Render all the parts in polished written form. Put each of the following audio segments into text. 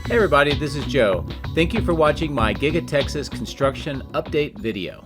Hey everybody, this is Joe. Thank you for watching my Giga-Texas construction update video.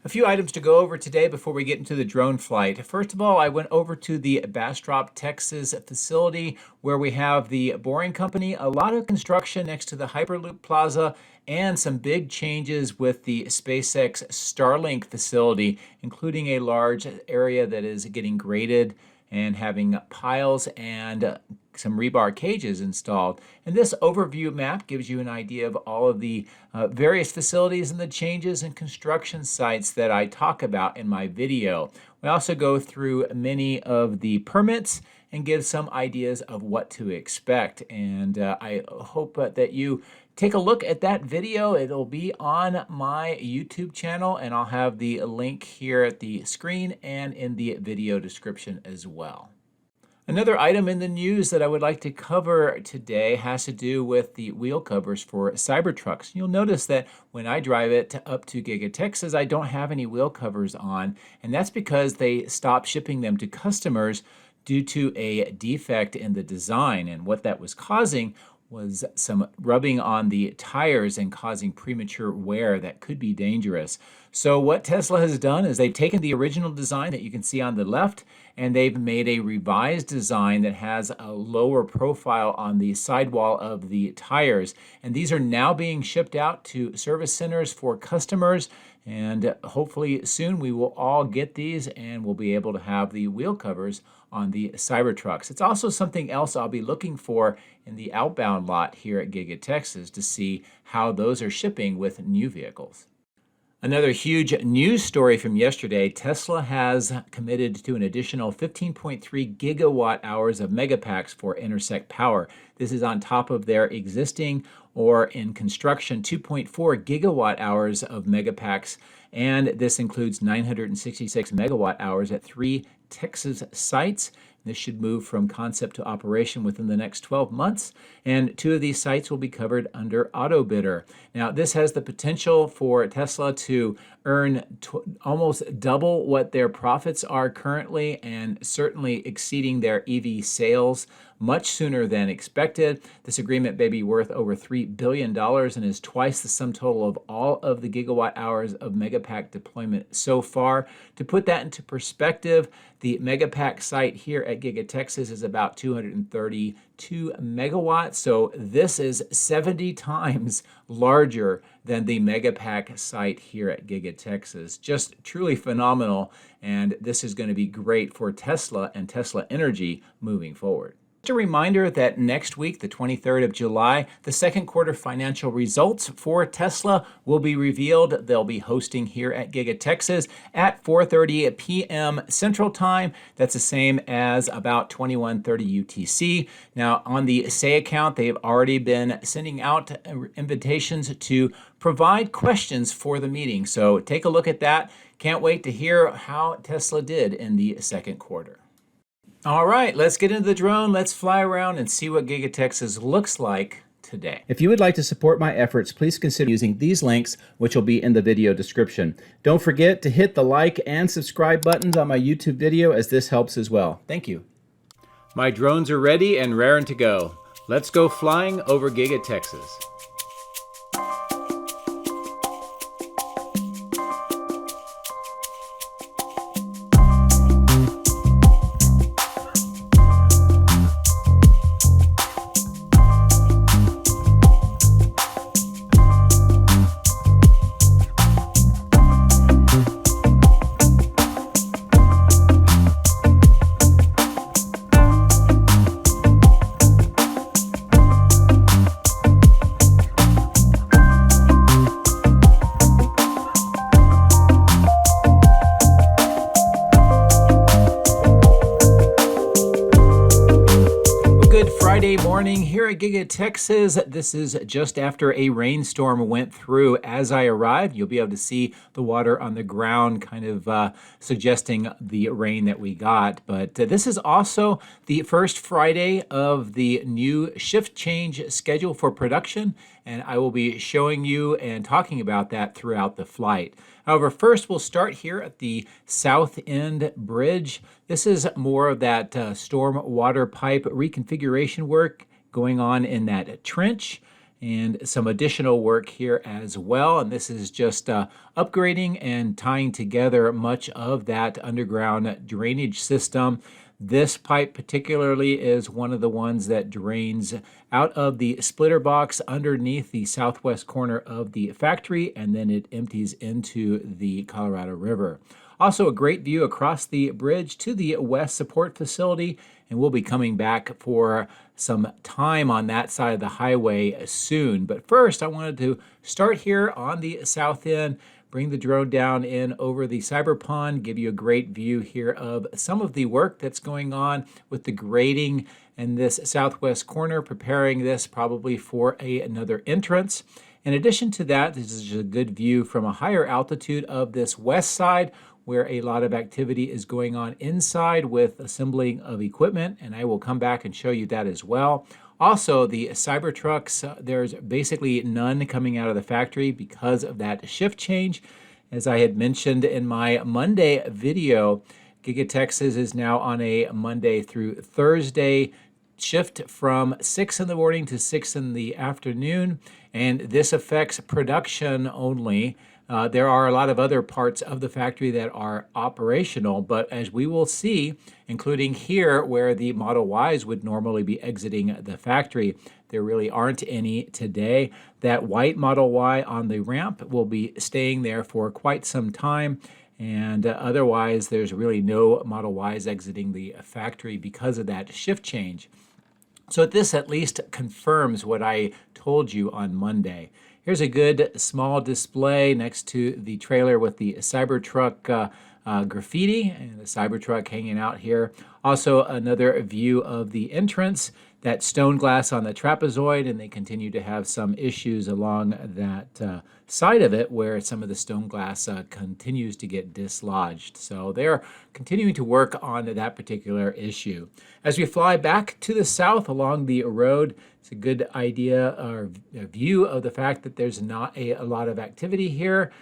A few items to go over today before we get into the drone flight. First of all, I went over to the Bastrop, Texas facility where we have the boring company, a lot of construction next to the Hyperloop Plaza, and some big changes with the SpaceX Starlink facility, including a large area that is getting graded and having piles and some rebar cages installed. And this overview map gives you an idea of all of the various facilities and the changes and construction sites that I talk about in my video. We also go through many of the permits and give some ideas of what to expect. And I hope that you take a look at that video. It'll be on my YouTube channel, and I'll have the link here at the screen and in the video description as well. Another item in the news that I would like to cover today has to do with the wheel covers for Cybertrucks. You'll notice that when I drive it up to Giga-Texas, I don't have any wheel covers on, and that's because they stopped shipping them to customers due to a defect in the design. And what that was causing was some rubbing on the tires and causing premature wear that could be dangerous. So what Tesla has done is they've taken the original design that you can see on the left, and they've made a revised design that has a lower profile on the sidewall of the tires. And these are now being shipped out to service centers for customers. And hopefully soon we will all get these and we'll be able to have the wheel covers on the Cybertrucks. It's also something else I'll be looking for in the outbound lot here at Giga-Texas to see how those are shipping with new vehicles. Another huge news story from yesterday, Tesla has committed to an additional 15.3 gigawatt hours of Megapacks for Intersect Power. This is on top of their existing or in construction 2.4 gigawatt hours of Megapacks, and this includes 966 megawatt hours at 3 Texas sites. This should move from concept to operation within the next 12 months, and 2 of these sites will be covered under auto bidder. Now, this has the potential for Tesla to earn almost double what their profits are currently, and certainly exceeding their EV sales much sooner than expected. This agreement may be worth over $3 billion and is twice the sum total of all of the gigawatt hours of Megapack deployment so far. To put that into perspective, the Megapack site here at Giga-Texas is about 232 megawatts, so this is 70 times larger than the Megapack site here at Giga-Texas. Just truly phenomenal, and this is going to be great for Tesla and Tesla Energy moving forward. Just a reminder that next week, the 23rd of July, the second quarter financial results for Tesla will be revealed. They'll be hosting here at Giga-Texas at 4:30 p.m. Central Time. That's the same as about 21:30 UTC. Now, on the Say account, they've already been sending out invitations to provide questions for the meeting. So take a look at that. Can't wait to hear how Tesla did in the second quarter. All right, let's get into the drone. Let's fly around and see what Giga-Texas looks like today. If you would like to support my efforts, please consider using these links, which will be in the video description. Don't forget to hit the like and subscribe buttons on my YouTube video, as this helps as well. Thank you. My drones are ready and raring to go. Let's go flying over Giga-Texas. Friday morning here at Giga-Texas. This is just after a rainstorm went through. As I arrived, you'll be able to see the water on the ground kind of suggesting the rain that we got. But this is also the first Friday of the new shift change schedule for production, and I will be showing you and talking about that throughout the flight. However, first we'll start here at the South End Bridge. This is more of that storm water pipe reconfiguration work going on in that trench, and some additional work here as well. And this is just upgrading and tying together much of that underground drainage system. This pipe particularly is one of the ones that drains out of the splitter box underneath the southwest corner of the factory, and then it empties into the Colorado River. Also a great view across the bridge to the west support facility, and we'll be coming back for some time on that side of the highway soon. But first, I wanted to start here on the south end, bring the drone down in over the cyber pond, give you a great view here of some of the work that's going on with the grading in this southwest corner, preparing this probably for another entrance. In addition to that, this is a good view from a higher altitude of this west side, where a lot of activity is going on inside with assembling of equipment, and I will come back and show you that as well. Also, the Cybertrucks, there's basically none coming out of the factory because of that shift change. As I had mentioned in my Monday video, Giga-Texas is now on a Monday through Thursday shift from 6 in the morning to 6 in the afternoon, and this affects production only. There are a lot of other parts of the factory that are operational, but as we will see, including here where the Model Ys would normally be exiting the factory, there really aren't any today. That white Model Y on the ramp will be staying there for quite some time, and otherwise there's really no Model Ys exiting the factory because of that shift change. So this at least confirms what I told you on Monday. Here's a good small display next to the trailer with the Cybertruck graffiti and the Cybertruck hanging out here. Also another view of the entrance, that stone glass on the trapezoid, and they continue to have some issues along that side of it where some of the stone glass continues to get dislodged. So they're continuing to work on that particular issue. As we fly back to the south along the road, it's a good idea or view of the fact that there's not a lot of activity here.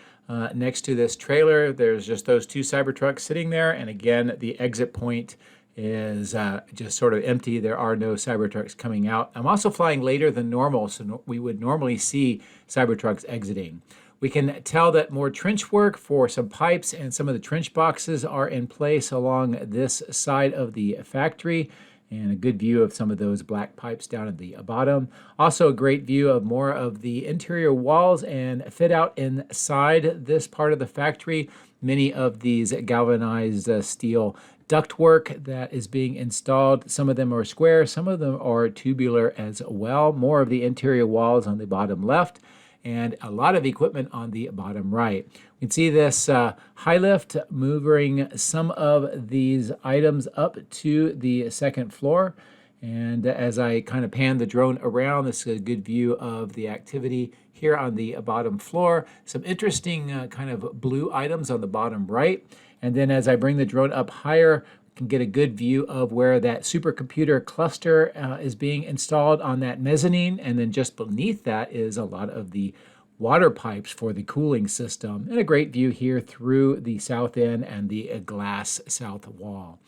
Next to this trailer, there's just those two Cybertrucks sitting there, and again, the exit point is just sort of empty. There are no Cybertrucks coming out. I'm also flying later than normal, so we would normally see Cybertrucks exiting. We can tell that more trench work for some pipes and some of the trench boxes are in place along this side of the factory, and a good view of some of those black pipes down at the bottom. Also a great view of more of the interior walls and fit out inside this part of the factory. Many of these galvanized steel ductwork that is being installed. Some of them are square, some of them are tubular as well. More of the interior walls on the bottom left, and a lot of equipment on the bottom right. You can see this high lift moving some of these items up to the second floor. And as I kind of pan the drone around, this is a good view of the activity here on the bottom floor. Some interesting kind of blue items on the bottom right. And then as I bring the drone up higher, we can get a good view of where that supercomputer cluster is being installed on that mezzanine. And then just beneath that is a lot of the water pipes for the cooling system. And a great view here through the south end and the glass south wall.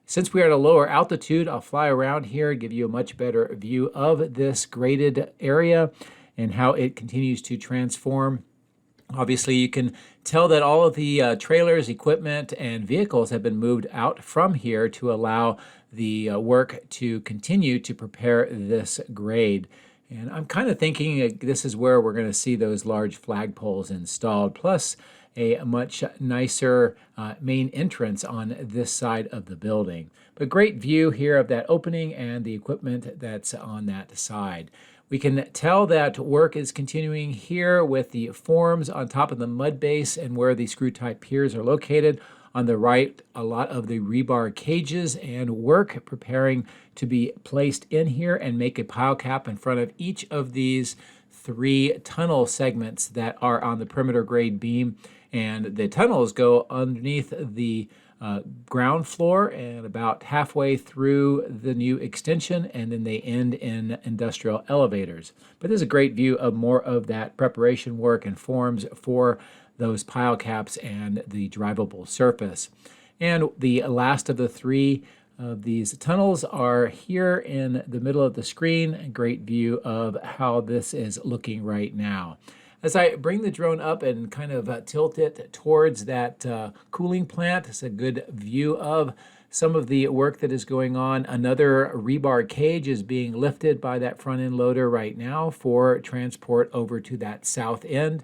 Since we are at a lower altitude, I'll fly around here, give you a much better view of this graded area and how it continues to transform. Obviously, you can tell that all of the trailers, equipment, and vehicles have been moved out from here to allow the work to continue to prepare this grade. And I'm kind of thinking this is where we're going to see those large flagpoles installed, plus a much nicer main entrance on this side of the building. But great view here of that opening and the equipment that's on that side. We can tell that work is continuing here with the forms on top of the mud base and where the screw type piers are located. On the right, a lot of the rebar cages and work preparing to be placed in here and make a pile cap in front of each of these 3 tunnel segments that are on the perimeter grade beam. And the tunnels go underneath the ground floor and about halfway through the new extension, and then they end in industrial elevators. But this is a great view of more of that preparation work and forms for those pile caps and the drivable surface. And the last of the 3 of these tunnels are here in the middle of the screen. A great view of how this is looking right now. As I bring the drone up and kind of tilt it towards that cooling plant, it's a good view of some of the work that is going on. Another rebar cage is being lifted by that front end loader right now for transport over to that south end.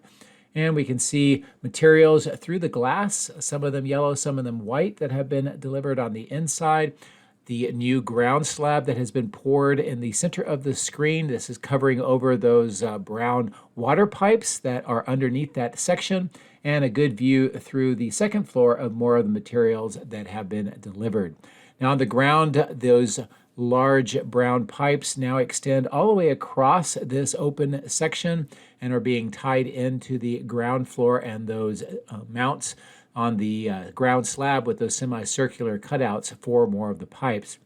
And we can see materials through the glass, some of them yellow, some of them white, that have been delivered on the inside. The new ground slab that has been poured in the center of the screen. This is covering over those brown water pipes that are underneath that section, and a good view through the second floor of more of the materials that have been delivered. Now on the ground, those large brown pipes now extend all the way across this open section and are being tied into the ground floor and those mounts on the ground slab with those semicircular cutouts for more of the pipes.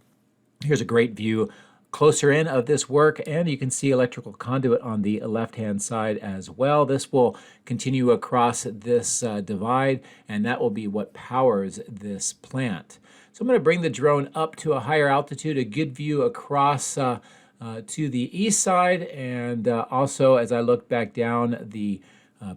Here's a great view closer in of this work, and you can see electrical conduit on the left-hand side as well. This will continue across this divide, and that will be what powers this plant. So I'm going to bring the drone up to a higher altitude, a good view across to the east side, and also as I look back down the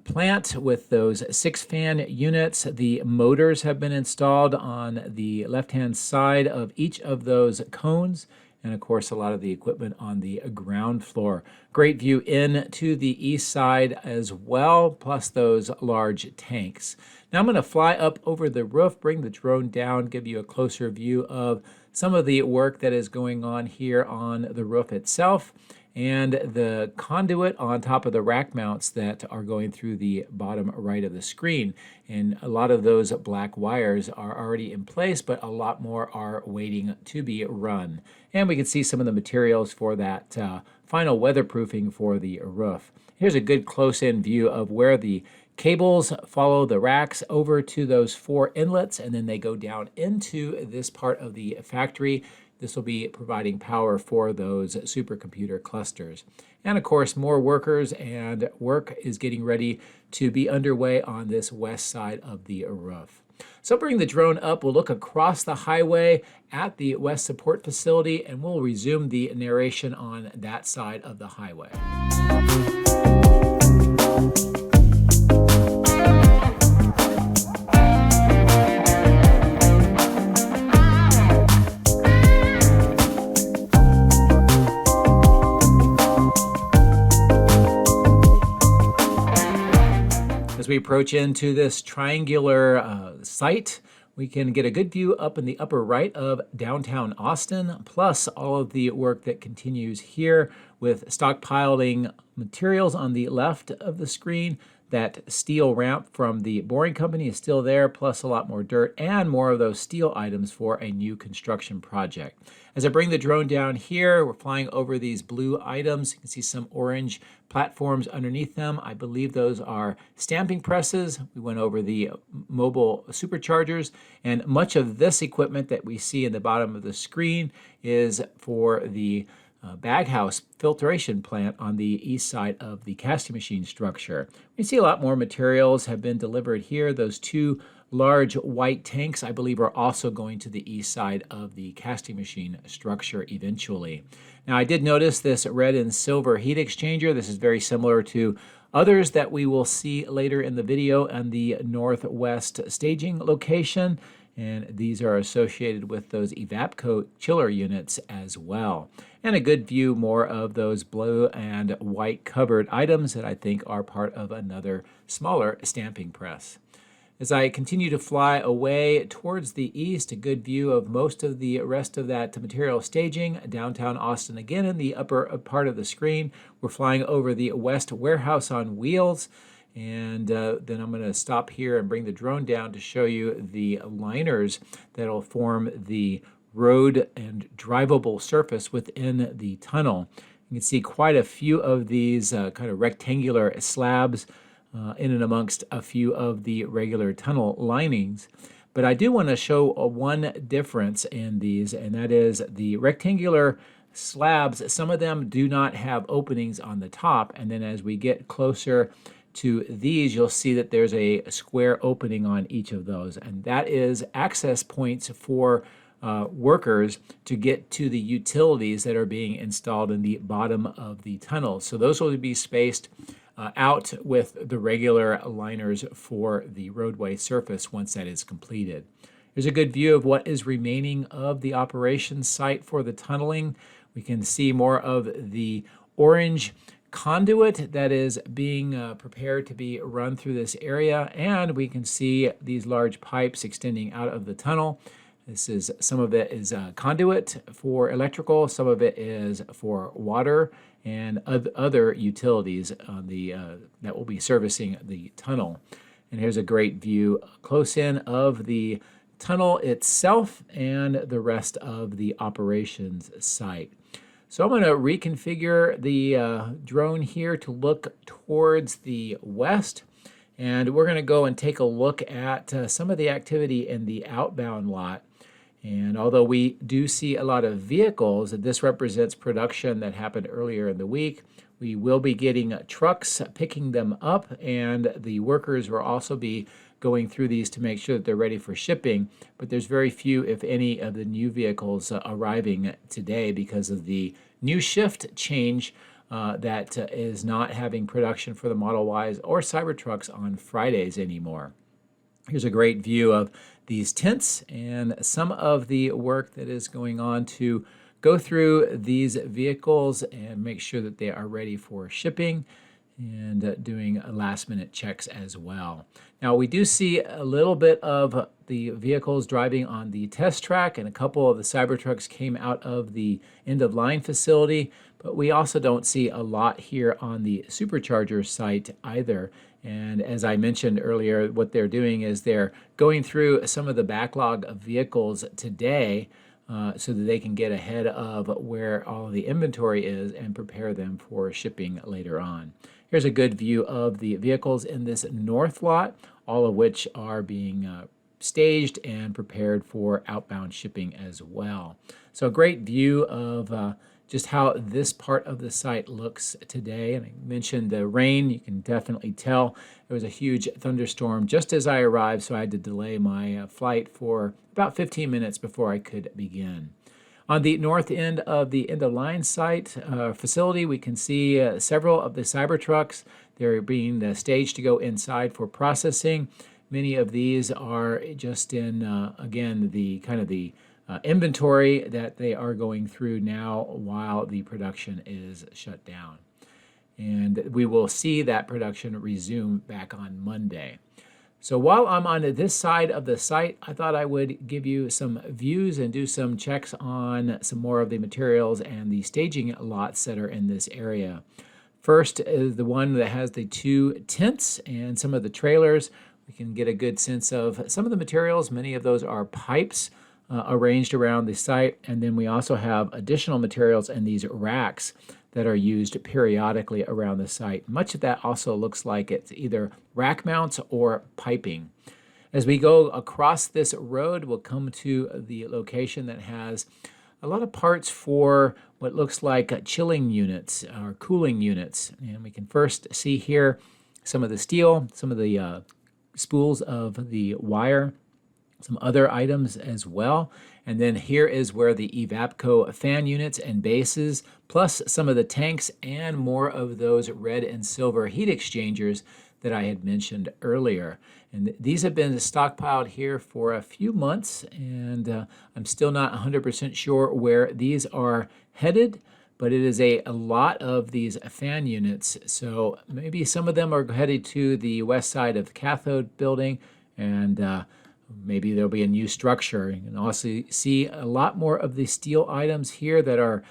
plant with those 6 fan units. The motors have been installed on the left-hand side of each of those cones, and of course a lot of the equipment on the ground floor. Great view in to the east side as well, plus those large tanks. Now I'm going to fly up over the roof, bring the drone down, give you a closer view of some of the work that is going on here on the roof itself, and the conduit on top of the rack mounts that are going through the bottom right of the screen. And a lot of those black wires are already in place, but a lot more are waiting to be run. And we can see some of the materials for that final weatherproofing for the roof. Here's a good close-in view of where the cables follow the racks over to those 4 inlets, and then they go down into this part of the factory. This will be providing power for those supercomputer clusters. And of course, more workers and work is getting ready to be underway on this west side of the roof. So bring the drone up, we'll look across the highway at the West Support Facility, and we'll resume the narration on that side of the highway. As we approach into this triangular site, we can get a good view up in the upper right of downtown Austin, plus all of the work that continues here with stockpiling materials on the left of the screen. That steel ramp from the boring company is still there, plus a lot more dirt and more of those steel items for a new construction project. As I bring the drone down here, we're flying over these blue items. You can see some orange platforms underneath them. I believe those are stamping presses. We went over the mobile superchargers, and much of this equipment that we see in the bottom of the screen is for the baghouse filtration plant on the east side of the casting machine structure. We see a lot more materials have been delivered here. Those 2 large white tanks, I believe, are also going to the east side of the casting machine structure eventually. Now, I did notice this red and silver heat exchanger. This is very similar to others that we will see later in the video on the northwest staging location. And these are associated with those Evapco chiller units as well. And a good view more of those blue and white covered items that I think are part of another smaller stamping press. As I continue to fly away towards the east, a good view of most of the rest of that material staging. Downtown Austin again in the upper part of the screen. We're flying over the West Warehouse on Wheels. And then I'm going to stop here and bring the drone down to show you the liners that will form the road and drivable surface within the tunnel. You can see quite a few of these kind of rectangular slabs in and amongst a few of the regular tunnel linings. But I do want to show one difference in these, and that is the rectangular slabs. Some of them do not have openings on the top, and then as we get closer to these, you'll see that there's a square opening on each of those, and that is access points for workers to get to the utilities that are being installed in the bottom of the tunnel. So those will be spaced out with the regular liners for the roadway surface once that is completed. Here's a good view of what is remaining of the operations site for the tunneling. We can see more of the orange conduit that is being prepared to be run through this area, and we can see these large pipes extending out of the tunnel. Some of it is conduit for electrical, some of it is for water and other utilities that will be servicing the tunnel. And here's a great view close in of the tunnel itself and the rest of the operations site. So I'm going to reconfigure the drone here to look towards the west, and we're going to go and take a look at some of the activity in the outbound lot. And although we do see a lot of vehicles, this represents production that happened earlier in the week. We will be getting trucks picking them up, and the workers will also be going through these to make sure that they're ready for shipping. But there's very few, if any, of the new vehicles arriving today because of the new shift change that is not having production for the Model Ys or Cybertrucks on Fridays anymore. Here's a great view of these tents and some of the work that is going on to go through these vehicles and make sure that they are ready for shipping, and doing last-minute checks as well. Now, we do see a little bit of the vehicles driving on the test track, and a couple of the Cybertrucks came out of the end-of-line facility, but we also don't see a lot here on the supercharger site either. And as I mentioned earlier, what they're doing is they're going through some of the backlog of vehicles today so that they can get ahead of where all of the inventory is and prepare them for shipping later on. Here's a good view of the vehicles in this north lot, all of which are being staged and prepared for outbound shipping as well. So a great view of just how this part of the site looks today. And I mentioned the rain. You can definitely tell there was a huge thunderstorm just as I arrived, so I had to delay my flight for about 15 minutes before I could begin. On the north end of the end-of-line site facility, we can see several of the Cybertrucks. They're being staged to go inside for processing. Many of these are just in, again, the kind of the inventory that they are going through now while the production is shut down. And we will see that production resume back on Monday. So while I'm on this side of the site, I thought I would give you some views and do some checks on some more of the materials and the staging lots that are in this area. First is the one that has the two tents and some of the trailers. We can get a good sense of some of the materials. Many of those are pipes arranged around the site. And then we also have additional materials in these racks that are used periodically around the site. Much of that also looks like it's either rack mounts or piping. As we go across this road, we'll come to the location that has a lot of parts for what looks like chilling units or cooling units. And we can first see here some of the steel, some of the spools of the wire, some other items as well. And then here is where the Evapco fan units and bases, plus some of the tanks and more of those red and silver heat exchangers that I had mentioned earlier. And these have been stockpiled here for a few months, and I'm still not 100% sure where these are headed, but it is a lot of these fan units. So maybe some of them are headed to the west side of the cathode building, and maybe there'll be a new structure. You can also see a lot more of the steel items here that are,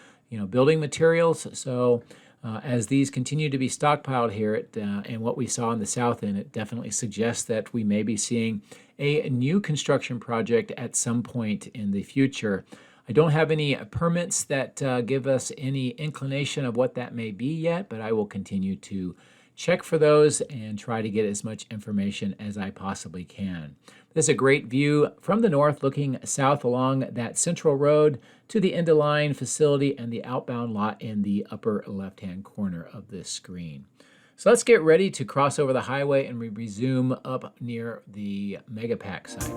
building materials. So as these continue to be stockpiled here, and what we saw in the south end, it definitely suggests that we may be seeing a new construction project at some point in the future. I don't have any permits that give us any inclination of what that may be yet, but I will continue to check for those and try to get as much information as I possibly can. This is a great view from the north looking south along that central road to the end-of-line facility and the outbound lot in the upper left-hand corner of this screen. So let's get ready to cross over the highway and we resume up near the Megapack site.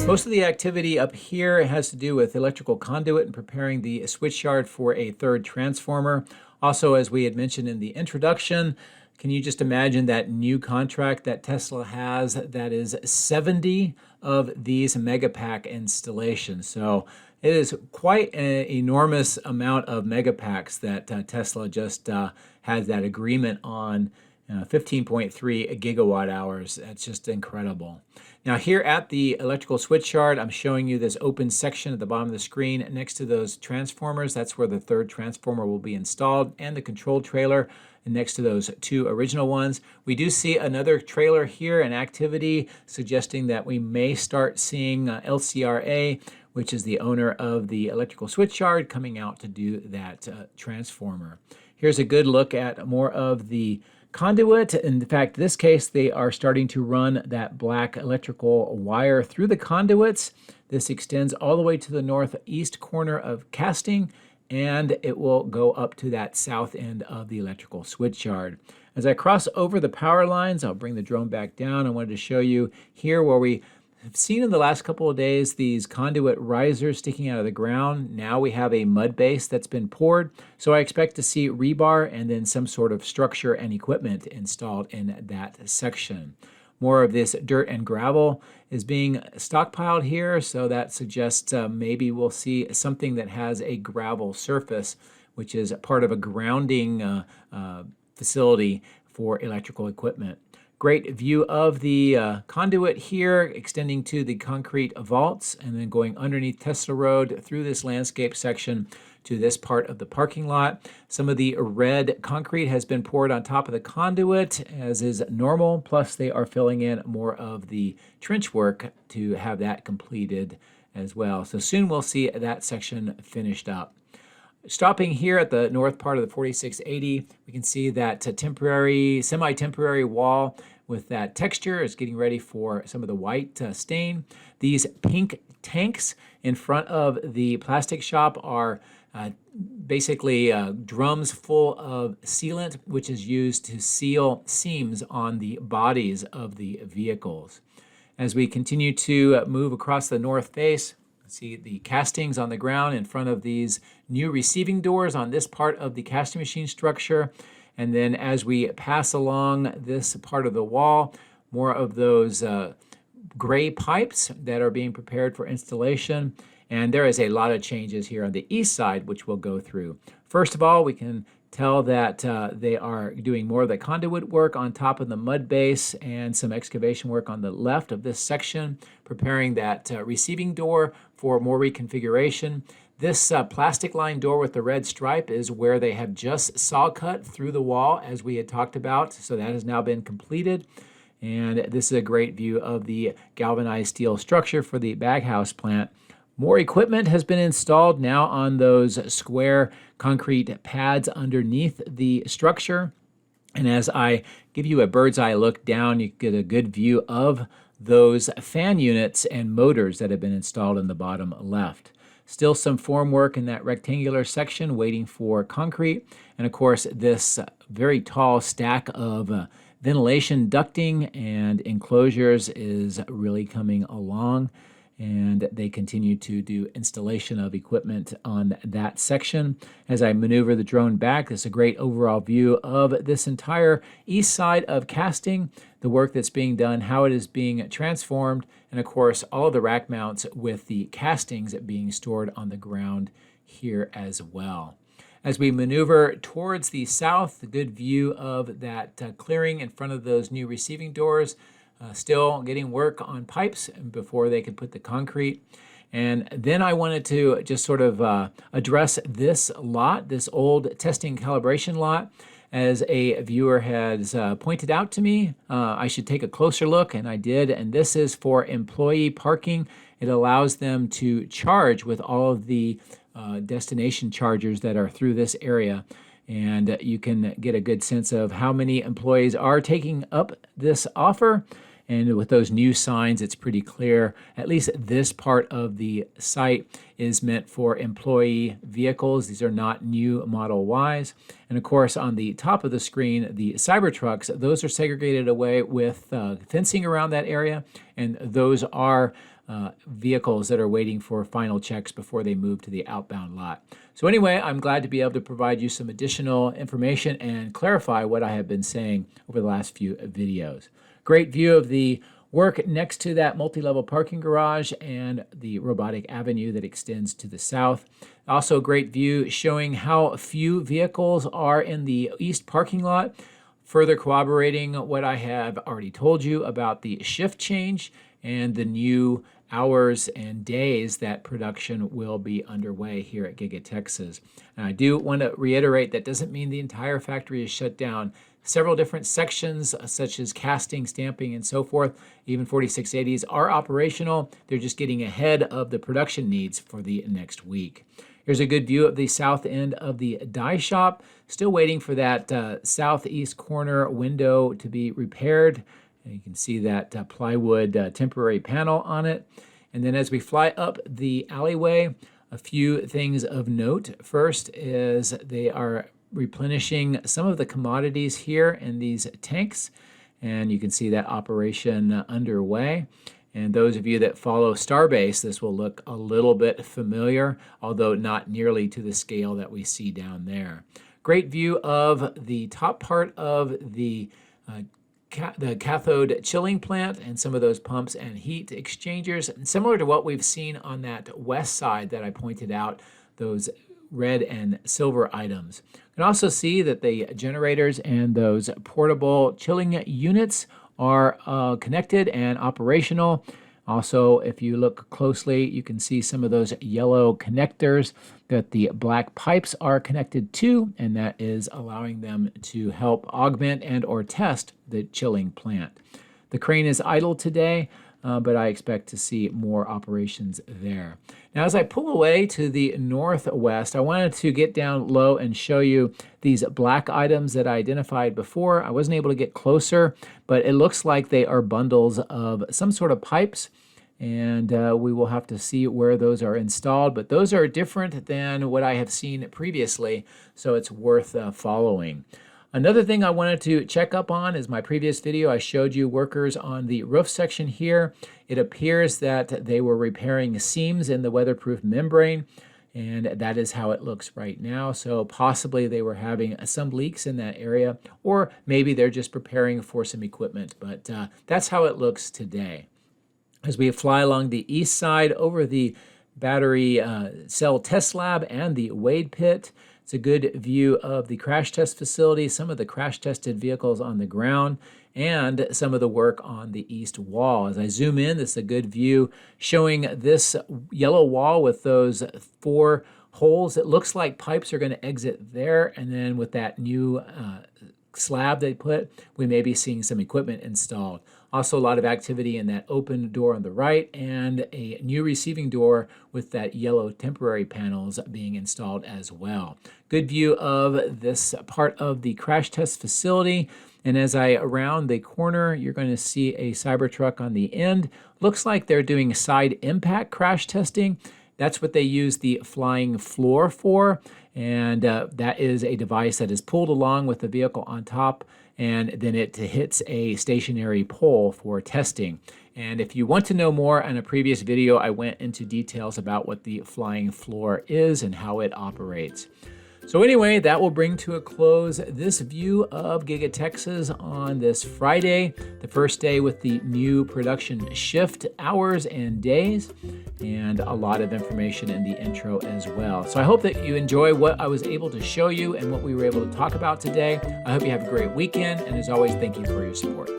Most of the activity up here has to do with electrical conduit and preparing the switch yard for a third transformer. Also, as we had mentioned in the introduction, can you just imagine that new contract that Tesla has that is 70 of these Megapack installations? So it is quite an enormous amount of Megapacks that Tesla just has that agreement on. 15.3 gigawatt hours. That's just incredible. Now here at the electrical switch yard, I'm showing you this open section at the bottom of the screen next to those transformers. That's where the third transformer will be installed, and the control trailer next to those two original ones. We do see another trailer here in activity, suggesting that we may start seeing LCRA, which is the owner of the electrical switch yard, coming out to do that transformer. Here's a good look at more of the conduit. In fact, in this case, they are starting to run that black electrical wire through the conduits. This extends all the way to the northeast corner of casting, and it will go up to that south end of the electrical switch yard. As I cross over the power lines, I'll bring the drone back down. I wanted to show you here where we have seen in the last couple of days these conduit risers sticking out of the ground. Now we have a mud base that's been poured. So I expect to see rebar and then some sort of structure and equipment installed in that section. More of this dirt and gravel is being stockpiled here, so that suggests maybe we'll see something that has a gravel surface, which is part of a grounding facility for electrical equipment. Great view of the conduit here, extending to the concrete vaults and then going underneath Tesla Road through this landscape section to this part of the parking lot. Some of the red concrete has been poured on top of the conduit, as is normal, plus they are filling in more of the trench work to have that completed as well. So soon we'll see that section finished up. Stopping here at the north part of the 4680, we can see that temporary, semi-temporary wall with that texture is getting ready for some of the white stain. These pink tanks in front of the plastic shop are basically drums full of sealant, which is used to seal seams on the bodies of the vehicles. As we continue to move across the north face, see the castings on the ground in front of these new receiving doors on this part of the casting machine structure. And then as we pass along this part of the wall, more of those gray pipes that are being prepared for installation. And there is a lot of changes here on the east side, which we'll go through. First of all, we can tell that they are doing more of the conduit work on top of the mud base and some excavation work on the left of this section, preparing that receiving door for more reconfiguration. This plastic line door with the red stripe is where they have just saw cut through the wall, as we had talked about. So that has now been completed. And this is a great view of the galvanized steel structure for the baghouse plant. More equipment has been installed now on those square concrete pads underneath the structure. And as I give you a bird's eye look down, you get a good view of those fan units and motors that have been installed in the bottom left. Still some form work in that rectangular section waiting for concrete. And of course, this very tall stack of ventilation ducting and enclosures is really coming along. And they continue to do installation of equipment on that section. As I maneuver the drone back, this is a great overall view of this entire east side of casting, the work that's being done, how it is being transformed, and of course, all of the rack mounts with the castings being stored on the ground here as well. As we maneuver towards the south, a good view of that clearing in front of those new receiving doors. Still getting work on pipes before they can put the concrete. And then I wanted to just sort of address this lot, this old testing calibration lot. As a viewer has pointed out to me, I should take a closer look, and I did. And this is for employee parking. It allows them to charge with all of the destination chargers that are through this area. And you can get a good sense of how many employees are taking up this offer. And with those new signs, it's pretty clear, at least this part of the site is meant for employee vehicles. These are not new Model Ys. And of course, on the top of the screen, the Cybertrucks, those are segregated away with fencing around that area. And those are vehicles that are waiting for final checks before they move to the outbound lot. So anyway, I'm glad to be able to provide you some additional information and clarify what I have been saying over the last few videos. Great view of the work next to that multi-level parking garage and the robotic avenue that extends to the south. Also great view showing how few vehicles are in the east parking lot, further corroborating what I have already told you about the shift change and the new hours and days that production will be underway here at Giga-Texas. And I do want to reiterate that doesn't mean the entire factory is shut down. Several different sections, such as casting, stamping, and so forth, even 4680s, are operational. They're just getting ahead of the production needs for the next week. Here's a good view of the south end of the die shop. Still waiting for that southeast corner window to be repaired. And you can see that plywood temporary panel on it. And then as we fly up the alleyway, a few things of note. First is they are replenishing some of the commodities here in these tanks, and you can see that operation underway. And those of you that follow Starbase, this will look a little bit familiar, although not nearly to the scale that we see down there. Great view of the top part of the cathode chilling plant and some of those pumps and heat exchangers, and similar to what we've seen on that west side that I pointed out, those red and silver items. You can also see that the generators and those portable chilling units are connected and operational. Also, if you look closely, you can see some of those yellow connectors that the black pipes are connected to, and that is allowing them to help augment and or test the chilling plant. The crane is idle today, but I expect to see more operations there. Now, as I pull away to the northwest, I wanted to get down low and show you these black items that I identified before. I wasn't able to get closer, but it looks like they are bundles of some sort of pipes, and we will have to see where those are installed. But those are different than what I have seen previously, so it's worth following. Another thing I wanted to check up on is my previous video. I showed you workers on the roof section here. It appears that they were repairing seams in the weatherproof membrane, and that is how it looks right now. So possibly they were having some leaks in that area, or maybe they're just preparing for some equipment, but that's how it looks today. As we fly along the east side over the battery cell test lab and the Wade pit, it's a good view of the crash test facility, some of the crash tested vehicles on the ground, and some of the work on the east wall. As I zoom in, this is a good view showing this yellow wall with those 4 holes. It looks like pipes are going to exit there, and then with that new slab they put, we may be seeing some equipment installed. Also a lot of activity in that open door on the right and a new receiving door with that yellow temporary panels being installed as well. Good view of this part of the crash test facility. And as I round the corner, you're going to see a Cybertruck on the end. Looks like they're doing side impact crash testing. That's what they use the flying floor for. And that is a device that is pulled along with the vehicle on top, and then it hits a stationary pole for testing. And if you want to know more, in a previous video, I went into details about what the flying floor is and how it operates. So anyway, that will bring to a close this view of Giga-Texas on this Friday, the first day with the new production shift hours and days, and a lot of information in the intro as well. So I hope that you enjoy what I was able to show you and what we were able to talk about today. I hope you have a great weekend, and as always, thank you for your support.